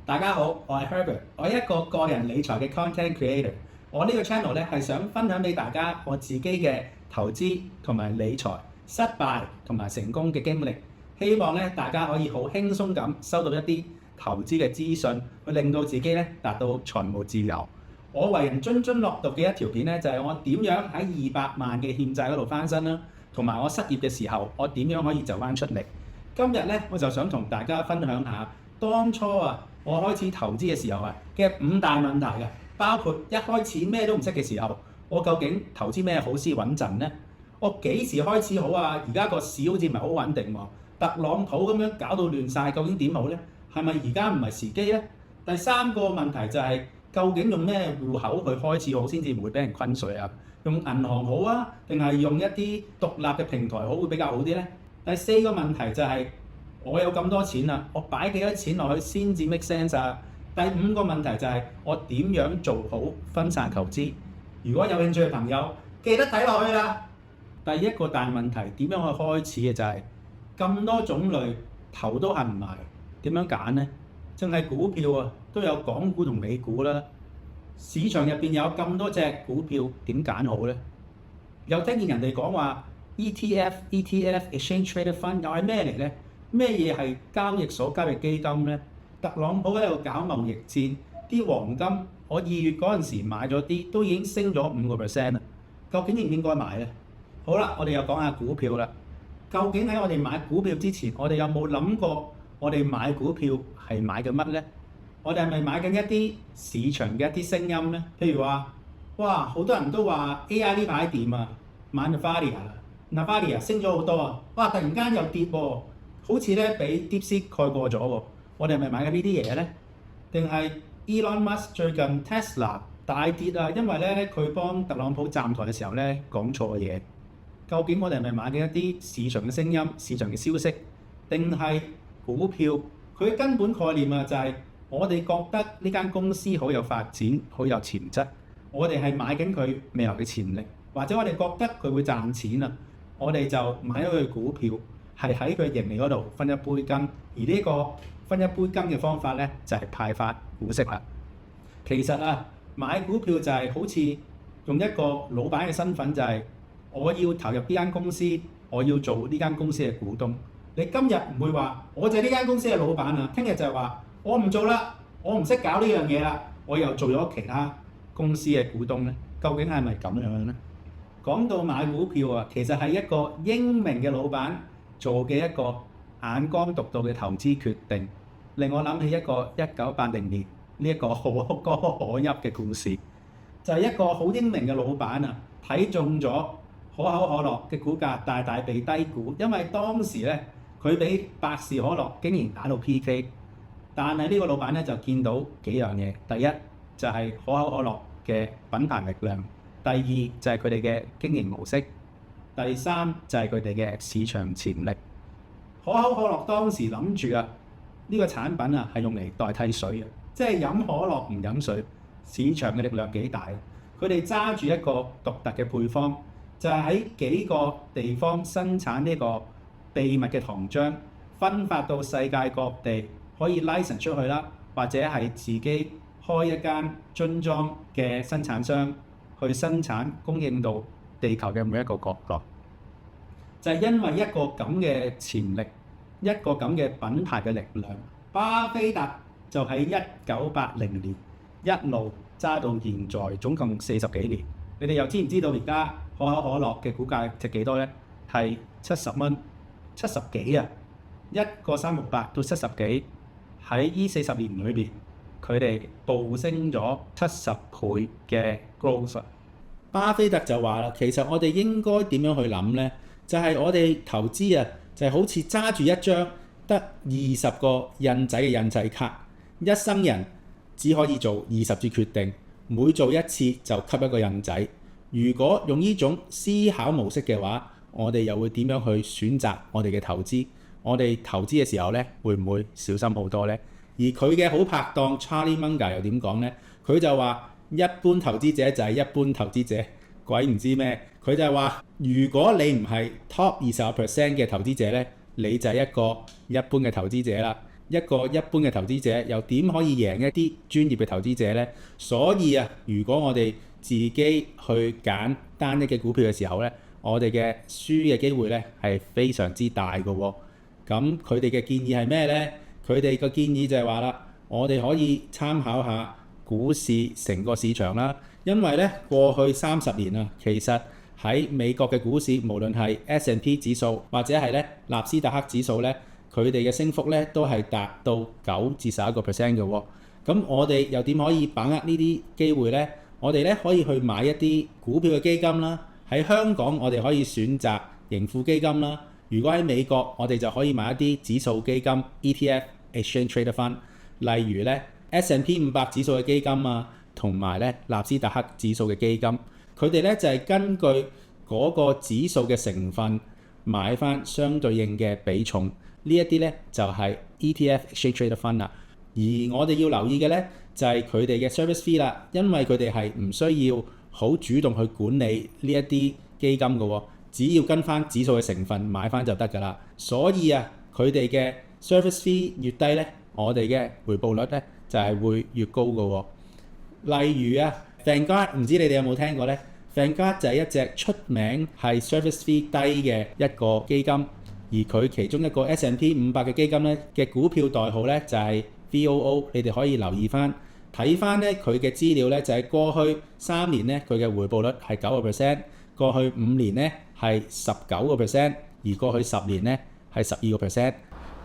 大家好，我係 Herbert，我係一個個人理財嘅 content creator。我呢個 channel 咧係想分享俾大家我自己嘅投資同埋理財失敗同埋成功嘅經歷，希望咧大家可以好輕鬆咁收到一啲投資嘅資訊，去令到自己咧達到財務自由。我為人津津樂道嘅一條片咧，就係我點樣喺200萬嘅欠債嗰度翻身啦，同埋我失業嘅時候，我點樣可以走翻出嚟。今日咧，我就想同大家分享下當初我開始投資嘅時候嘅5大問題嘅，包括一開始咩都唔識嘅時候，我究竟投資咩好先穩陣呢？我幾時開始好啊？而家個市好似唔係好穩定喎，特朗普咁樣搞到亂晒，究竟點好呢？係咪而家唔係時機呢？第三個問題就係究竟用咩戶口去開始好先至唔會俾人昆水啊？用銀行好啊，定係用一啲獨立嘅平台好會比較好啲呢？第四個問題就係我有咁多錢啦，我擺幾多錢落去先至 make sense 啊？第五個問題就係我點樣做好分散投資？如果有興趣嘅朋友，記得睇落去啦。第一個大問題點樣去開始嘅就係咁多種類，頭都痕埋，點樣揀呢？淨係股票都有港股同美股啦，市場入邊有咁多隻股票，點揀好呢？又聽見人哋講話 ETF、Exchange Traded Fund 又係咩嚟呢？咩嘢係交易所交易基金呢？特朗普喺度搞貿易戰，啲黃金我2月嗰陣時買咗啲，都已經升咗5%啦。究竟應唔應該買呢？好啦，我哋又講下股票啦。究竟喺我哋買股票之前，我哋有冇諗過我哋買股票係買緊乜呢？我哋係咪買緊一啲市場嘅一啲聲音呢？譬如話，哇，好多人都話 AI 呢排掂啊，買 Nvidia 升咗好多啊，哇，突然間又跌喎，好似咧俾 DeepSeek 蓋過咗喎。我哋係咪買緊呢啲嘢呢？定係 Elon Musk 最近 Tesla 大跌啊？因為咧佢幫特朗普站台嘅時候咧講錯嘢。究竟我哋係咪買緊一啲市場嘅聲音、市場嘅消息，定係股票？佢根本概念就係我哋覺得呢間公司好有發展、好有潛質，我哋係買緊佢未來嘅潛力，或者我哋覺得佢會賺錢啊，我哋就買咗佢股票，係喺佢盈利嗰度分一杯羹。而呢個分一杯羹嘅方法咧，就係派發股息啦。其實買股票就係好似用一個老闆嘅身份，就係我要投入呢間公司，我要做呢間公司嘅股東。你今日唔會話我就係呢間公司嘅老闆啊，聽日就係話我唔做啦，我唔識搞呢樣嘢啦，我又做咗其他公司嘅股東咧。究竟係咪咁樣呢？講到買股票其實係一個英明嘅老闆做嘅一個眼光獨到嘅投資決定，令我諗起一個1980年呢一個可歌可泣嘅故事，就係一個好英明嘅老闆睇中咗可口可樂嘅股價大大被低估，因為當時咧佢比百事可樂竟然打到 PK。但係呢個老闆咧就見到幾樣嘢，第一就係可口可樂嘅品牌力量，第二就係佢哋嘅經營模式，第三就係佢哋嘅市場潛力。可口可樂當時諗住呢個產品係用嚟代替水嘅，即係飲可樂唔飲水，市場嘅力量幾大。佢哋揸住一個獨特嘅配方，就係喺幾個地方生產呢個秘密嘅糖漿，分發到世界各地，可以 license 出去啦，或者係自己開一間樽裝嘅生產商去生產，供應到地球嘅每一個角落。就係因為一個咁嘅潛力，一個咁嘅品牌嘅力量，巴菲特就喺1980年一路揸到現在，總共40幾年。你哋又知唔知道而家可口可樂嘅股價值幾多呢？係70蚊，70幾啊！一個368到70幾，喺呢40年裏邊，佢哋暴升咗70倍嘅 growth。巴菲特就話啦，其實我哋應該點樣去諗呢？就係我哋投資就係好似揸住一張得20個印仔嘅印仔卡，一生人只可以做20次決定，每做一次就吸一個印仔。如果用呢種思考模式嘅話，我哋又會點樣去選擇我哋嘅投資？我哋投資嘅時候呢，會唔會小心好多呢？而佢嘅好拍檔 Charlie Munger 又點講呢？佢就話一般投資者就係一般投資者，鬼唔知咩。佢就係話，如果你唔係 top 20% 嘅投資者呢，你就係一個一般嘅投資者啦。一個一般嘅投資者又點可以贏一啲專業嘅投資者呢？所以啊，如果我哋自己去揀單一嘅股票嘅時候呢，我哋嘅輸嘅機會呢係非常之大嘅喎。咁佢哋嘅建議係咩呢？佢哋嘅建議就係話啦，我哋可以參考下股市成個市場啦，因為呢過去30年啊，其實喺美國嘅股市，無論係 S&P 指數或者係咧納斯達克指數咧，佢哋嘅升幅咧都係達到9至11% 嘅喎。咁我哋又點可以把握呢啲機會呢？我哋咧可以去買一啲股票嘅基金啦。喺香港我哋可以選擇盈富基金啦。如果喺美國，我哋就可以買一啲指數基金 ETF（Exchange Traded Fund），例如咧 S&P 500指數嘅基金啊，同埋咧納斯達克指數嘅基金。佢哋咧就係根據嗰個指數嘅成分買翻相對應嘅比重，呢一啲咧就係 ETF Exchange Traded Fund 啦。而我哋要留意嘅咧就係佢哋嘅 service fee 啦，因為佢哋係唔需要好主動去管理呢一啲基金嘅喎，只要跟翻指數嘅成分買翻就得㗎啦。所以啊，佢哋嘅 service fee 越低咧，我哋嘅回報率咧就係會越高嘅喎。例如啊，Vanguard 唔知你哋有冇聽過呢？ Vanguard 就係一隻出名係 service fee 低嘅一個基金，而佢其中一個 S&P 500嘅基金咧嘅股票代號咧就係 VOO， 你哋可以留意翻睇翻咧佢嘅資料咧，就係過去3年咧佢嘅回報率係9%，過去5年咧係19%，而過去10年咧係12%。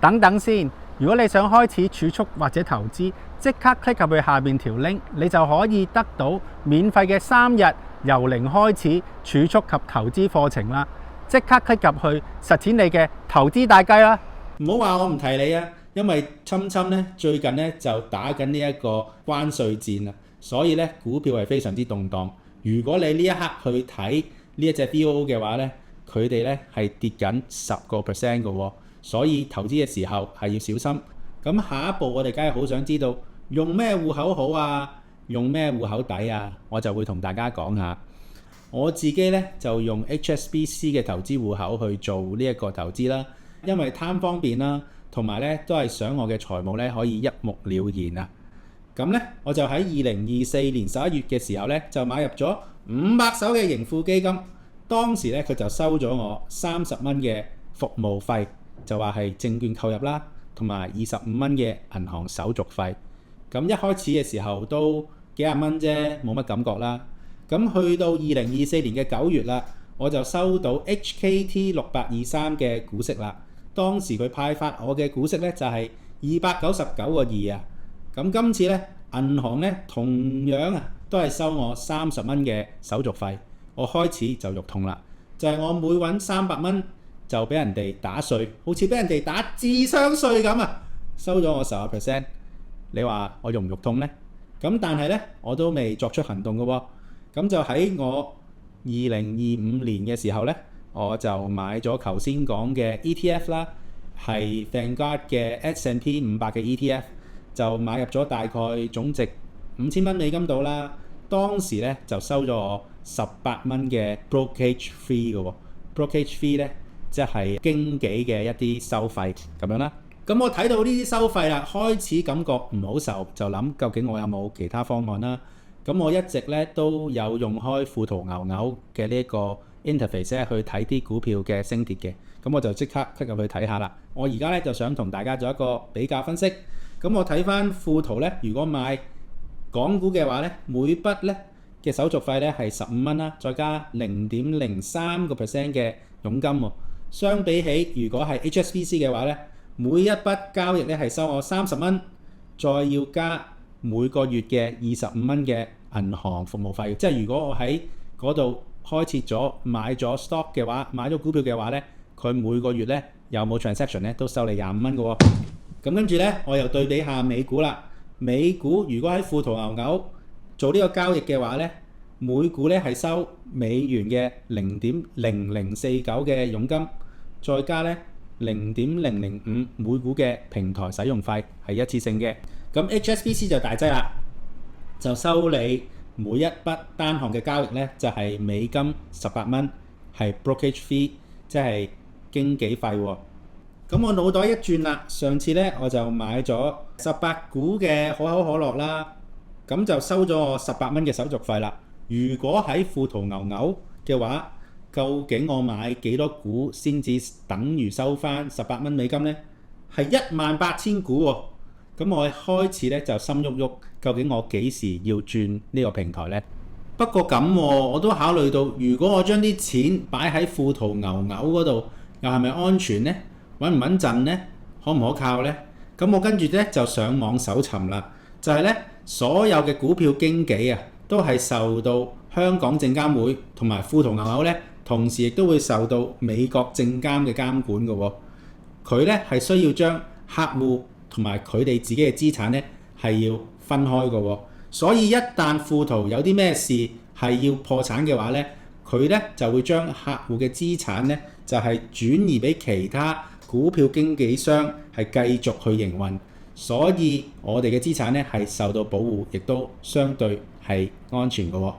等等先，如果你想開始儲蓄或者投資，即刻 click 入去下邊條 link， 你就可以得到免費嘅3日由零開始儲蓄及投資課程啦！即刻 click 入去實踐你嘅投資大計啦！唔好話我唔提你啊，因為侵咧最近咧就打緊呢一個關稅戰啊，所以咧股票係非常之動盪。如果你呢一刻去睇呢一隻 VOO 嘅話咧，佢哋咧係跌緊10% 嘅喎。所以投資嘅時候係要小心。咁下一步我哋梗係好想知道用咩戶口好啊，用咩戶口抵啊？我就會同大家講下。我自己咧就用 HSBC 嘅投資戶口去做呢一個投資啦，因為貪方便啦，同埋咧都係想我嘅財務咧可以一目了然啊。咁咧我就喺2024年11月嘅時候咧就買入咗500手嘅盈富基金，當時咧佢就收咗我30蚊嘅服務費。就話係證券購入啦，同埋25蚊嘅銀行手續費。咁一開始嘅時候都幾廿蚊啫，冇乜感覺啦。咁去到2024年嘅9月啦，我就收到 HKT 6823嘅股息啦。當時佢派發我嘅股息咧就係299個2啊。咁今次咧銀行咧同樣啊都係收我30蚊嘅手續費。我開始就肉痛啦，就係我每揾300蚊。就俾人哋打稅，好似俾人哋打智商稅咁啊！收咗我10%，你話我肉唔肉痛呢？咁但係呢，我都未作出行動嘅喎。咁就喺我2025年嘅時候呢，我就買咗頭先講嘅 ETF 啦，係 Vanguard 嘅 S&P 500嘅 ETF，就買入咗大概總值5000蚊美金到啦。當時呢，就收咗我18蚊嘅 brokerage fee 嘅喎 ，brokerage fee 呢。即係經紀嘅一啲收費咁樣啦。咁我睇到呢啲收費啦，開始感覺唔好受，就諗究竟我有冇其他方案啦。咁我一直咧都有用開富途牛牛嘅呢一個 interface 去睇啲股票嘅升跌嘅。咁我就即刻 click 入去睇下啦。我而家咧就想同大家做一個比較分析。咁我睇翻富途咧，如果買港股嘅話咧，每筆咧嘅手續費咧係15蚊啦，再加0.03% 嘅佣金喎。相比起如果係 HSBC 嘅話咧，每一筆交易咧係收我30蚊，再要加每個月嘅25蚊嘅銀行服務費。即係如果我喺嗰度開設咗買咗 stock 嘅話，買咗股票嘅話咧，佢每個月咧有冇 transaction 咧都收你25蚊嘅喎。咁跟住咧，我又對比下美股啦。美股如果喺富途牛牛做呢個交易嘅話咧，每股咧係收美元嘅0.0049嘅佣金，再加咧0.005每股嘅平台使用費，係一次性嘅。咁 HSBC 就大劑啦，就收你每一筆單項嘅交易咧就係美金18蚊，係 brokerage fee， 即係經紀費喎。咁我腦袋一轉啦，上次呢，我就買咗18股嘅可口可樂啦，咁就收咗我18蚊嘅手續費啦。如果喺富途牛牛嘅話，究竟我買幾多股先至等於收翻18蚊美金呢？係18000股喎。咁我開始咧就心喐喐，究竟我幾時要轉呢個平台呢？不過咁我都考慮到，如果我將啲錢擺喺富途牛牛嗰度，又係咪安全呢？穩唔穩陣呢？可唔可靠呢？咁我跟住咧就上網搜尋啦，就係咧所有嘅股票經紀啊，都係受到香港證監會同埋富途牛牛咧，同時亦都會受到美國證監嘅監管嘅喎。佢咧係需要將客戶同埋佢哋自己嘅資產咧係要分開嘅喎，所以一旦富途有啲咩事係要破產嘅話咧，佢咧就會將客戶嘅資產咧就係轉移俾其他股票經紀商係繼續去營運，所以我哋嘅資產咧係受到保護，亦都相對係安全嘅喎。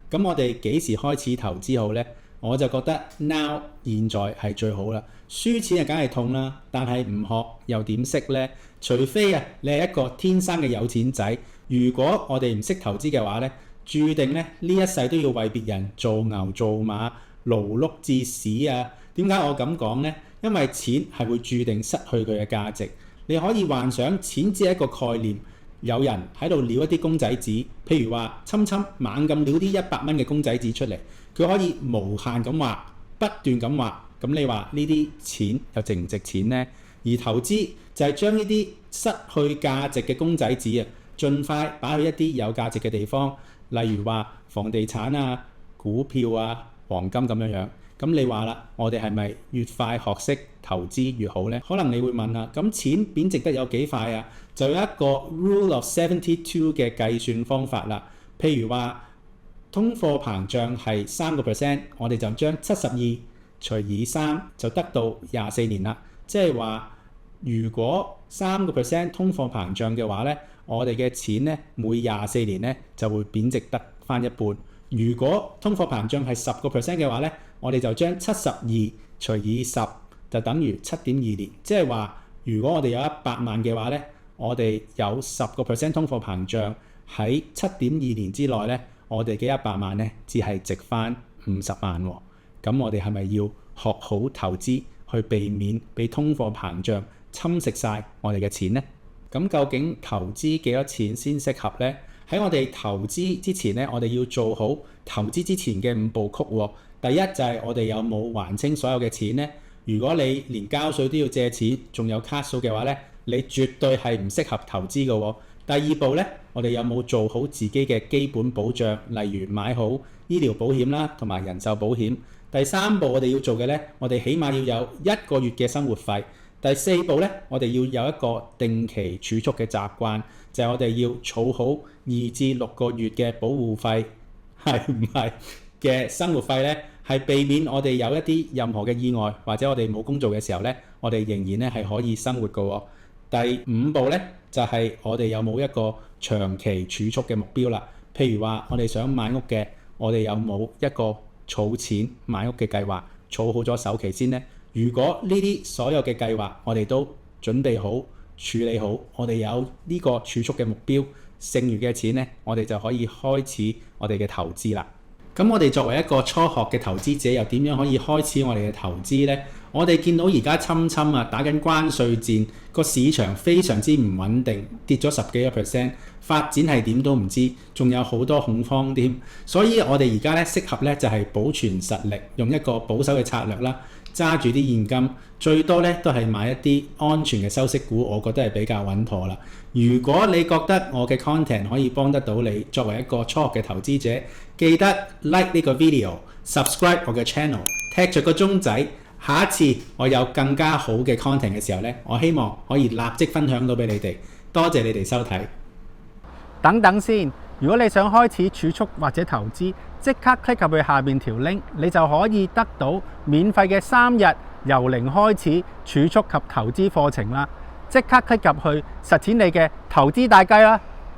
咁我哋幾時開始投資好呢？我就覺得 now 現在係最好啦。輸錢就梗係痛啦，但係唔學又點識呢？除非你係一個天生嘅有錢仔。如果我哋唔識投資嘅話呢，注定呢一世都要為別人做牛做馬、勞碌致死啊！點解我咁講呢？因為錢係會注定失去佢嘅價值。你可以幻想錢只係一個概念，有人喺度撩一啲公仔紙，譬如話侵猛咁撩啲100蚊嘅公仔紙出嚟，佢可以無限咁畫，不斷咁畫。咁你話呢啲錢又值唔值錢呢？而投資就係將呢啲失去價值嘅公仔紙盡快擺去一啲有價值嘅地方，例如話房地產啊、股票啊、黃金咁樣。咁你話啦，我哋係咪越快學識投資越好呢？可能你會問啦，咁錢貶值得有幾快啊？就有一個 Rule of 72嘅計算方法啦。譬如話通貨膨脹係3%，我哋就將72除以3就得到24年啦。即係話，如果3%通貨膨脹嘅話呢，我哋嘅錢呢每24年呢就會貶值得翻一半。如果通貨膨脹係10%嘅話呢，我哋就將72除以10就等於7.2年。即係話，如果我哋有100萬嘅話呢，我哋有10% 通貨膨脹喺7.2年之內呢，我哋嘅100萬呢只係值翻50萬喎。咁我哋係咪要學好投資，去避免俾通貨膨脹侵蝕晒我哋嘅錢呢？咁究竟投資幾多錢先適合呢？喺我哋投資之前呢，我哋要做好投資之前嘅5步曲喎。第一就係我哋有冇還清所有嘅錢呢？如果你連交稅都要借錢，仲有卡數嘅話呢，你絕對係唔適合投資嘅喎。第二步呢，我哋有冇做好自己嘅基本保障，例如買好醫療保險啦，同埋人壽保險。第三步我哋要做嘅呢，我哋起碼要有1個月嘅生活費。第四步呢，我哋要有一個定期儲蓄嘅習慣，就係我哋要儲好2至6個月嘅保護費，係唔係嘅生活費呢？係避免我哋有一啲任何嘅意外，或者我哋冇工做嘅時候呢，我哋仍然呢係可以生活嘅喎。第5步呢，就係我哋有冇一個長期儲蓄嘅目標啦。譬如話我哋想買屋嘅，我哋有冇一個儲錢買屋嘅計劃，儲好咗首期先呢？如果呢啲所有嘅計劃我哋都準備好、處理好，我哋有呢個儲蓄嘅目標，剩餘嘅錢呢，我哋就可以開始我哋嘅投資啦。咁我哋作為一個初學嘅投資者，又點樣可以開始我哋嘅投資呢？我哋見到而家打緊關稅戰，個市場非常之唔穩定，跌咗10幾個%，發展係點都唔知，仲有好多恐慌添。所以我哋而家咧適合咧就係保存實力，用一個保守嘅策略啦，揸住啲現金，最多咧都係買一啲安全嘅收息股，我覺得係比較穩妥啦。如果你覺得我嘅 content 可以幫得到你，作為一個初學嘅投資者，記得 like 呢個 video，subscribe 我嘅 channel， 踢著個鐘仔。下一次我有更加好嘅 content 嘅時候呢，我希望可以立即分享到俾你哋。多謝你哋收睇。等等先，如果你想開始儲蓄或者投資，即刻 click 入去下邊條 link，你就可以得到免費嘅3日由零開始儲蓄及投資課程啦！即刻 click 入去實踐你嘅投資大計啦！